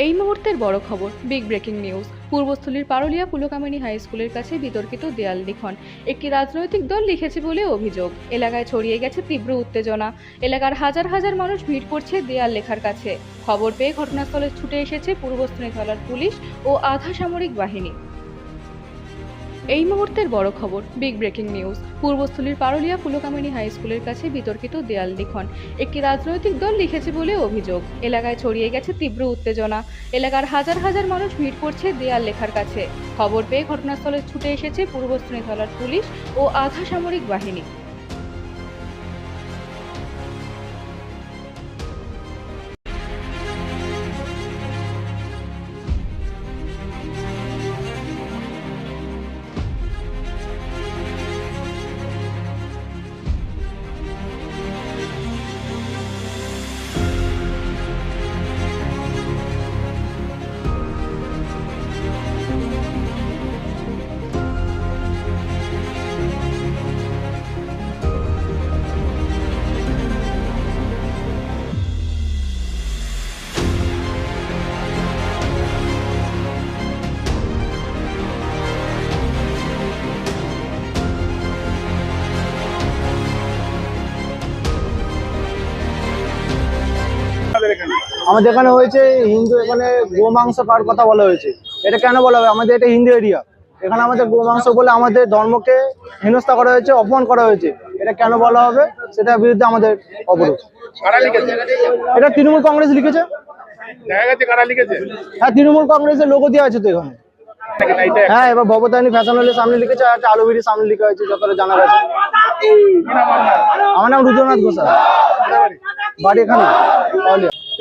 এই মুহূর্তের বড় খবর, বিগ ব্রেকিং নিউজ। পূর্বস্থলীর পারুলিয়া পুলকামিনী হাই স্কুলের কাছে বিতর্কিত দেয়াল লিখন একটি রাজনৈতিক দল লিখেছে বলে অভিযোগ। এলাকায় ছড়িয়ে গেছে তীব্র উত্তেজনা। এলাকার হাজার হাজার মানুষ ভিড় করছে দেয়াল লেখার কাছে। খবর পেয়ে ঘটনাস্থলে ছুটে এসেছে পূর্বস্থলী থানার পুলিশ ও আধা সামরিক বাহিনী। এই মুহূর্তের বড় খবর, বিগ ব্রেকিং নিউজ। পূর্বস্থলীর পারুলিয়া পুলকামিনী হাই স্কুলের কাছে বিতর্কিত দেয়াল লিখন একটি রাজনৈতিক দল লিখেছে বলে অভিযোগ। এলাকায় ছড়িয়ে গেছে তীব্র উত্তেজনা। এলাকার হাজার হাজার মানুষ ভিড় করছে দেয়াল লেখার কাছে। খবর পেয়ে ঘটনাস্থলে ছুটে এসেছে পূর্বস্থলী থানার পুলিশ ও আধা সামরিক বাহিনী। আমাদের এখানে হয়েছে হিন্দু, এখানে গোমাংস খাওয়ার কথা বলা হয়েছে। এটা কেন বলা হবে? আমাদের এটা হিন্দু এরিয়া, এখানে আমাদের গোমাংস বলে আমাদের ধর্মকে হেনস্থা করা হয়েছে, অপমান করা হয়েছে। এটা কেন বলা হবে সেটার বিরুদ্ধে আমাদের অবরোধ। এটা তৃণমূল কংগ্রেস লিখেছে। হ্যাঁ, তৃণমূল কংগ্রেসের লোগো দেওয়া আছে তো এখানে। হ্যাঁ, এবার ভবতারিণী ফ্যাশন হলের সামনে লিখেছে, আর একটা আলুবিরির সামনে লিখা হয়েছে, যতটা জানা গেছে। আমার নাম রুদ্রনাথ ঘোষাল, বাড়ি এখানে।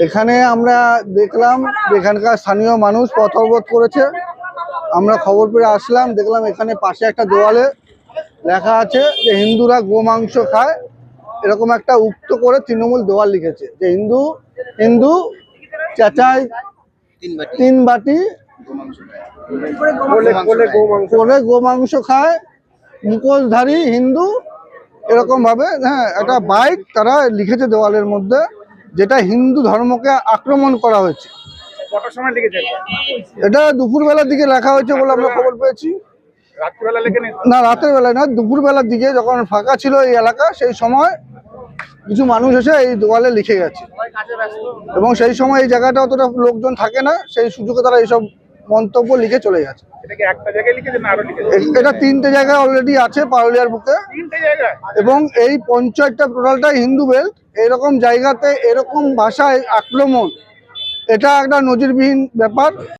এখানে আমরা দেখলাম এখানকার স্থানীয় মানুষ পথ অবরোধ করেছে। আমরা খবর পেয়ে আসলাম, দেখলাম এখানে পাশে একটা দেওয়ালে লেখা আছে যে হিন্দুরা গোমাংস খায়, এরকম একটা উক্ত করে তৃণমূল দেওয়াল লিখেছে যে হিন্দু হিন্দু চেঁচায় 3 বাটি করে গোমাংস খায়, মুখোশধারী হিন্দু, এরকম ভাবে হ্যাঁ একটা বাইক তারা লিখেছে দেওয়ালের মধ্যে, যেটা হিন্দু ধর্মকে আক্রমণ করা হয়েছে। এটা দুপুর বেলার দিকে লেখা হয়েছে বলে আমরা খবর পেয়েছি। না, রাতের বেলায় না, দুপুর বেলার দিকে যখন ফাঁকা ছিল এই এলাকা, সেই সময় কিছু মানুষ এসে এই দেওয়ালে লিখে গেছে এবং সেই সময় এই জায়গাটা অতটা লোকজন থাকে না, সেই সুযোগে তারা এইসব মন্তব্য লিখে চলে গেছে। এটা 3টে জায়গায় অলরেডি আছে পারুলিয়ার বুকে, এবং এই পঞ্চায়েতটা টোটালটা হিন্দু বেল্ট। এরকম জায়গাতে এরকম ভাষায় আক্রমণ, এটা একটা নজিরবিহীন ব্যাপার।